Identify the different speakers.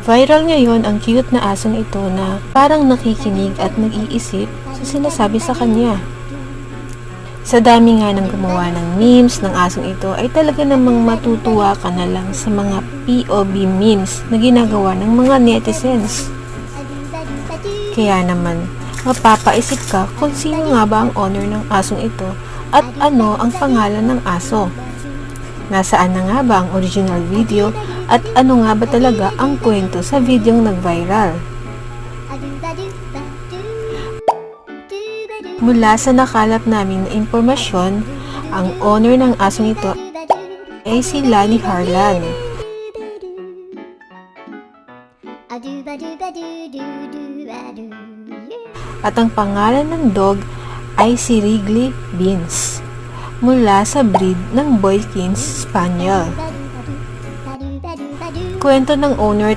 Speaker 1: Viral ngayon ang cute na asong ito na parang nakikinig at nag-iisip sa sinasabi sa kanya. Sa dami nga ng gumawa ng memes ng asong ito ay talaga namang matutuwa ka na lang sa mga POV memes na ginagawa ng mga netizens. Kaya naman, mapapaisip ka kung sino nga ba ang owner ng asong ito at ano ang pangalan ng aso. Nasaan na nga ba ang original video at ano nga ba talaga ang kwento sa videong nag-viral? Mula sa nakalap namin na impormasyon, ang owner ng asong ito ay si Lani Harlan. At ang pangalan ng dog ay si Wrigley Beans, mula sa breed ng Boykins Spaniel. Kwento ng owner,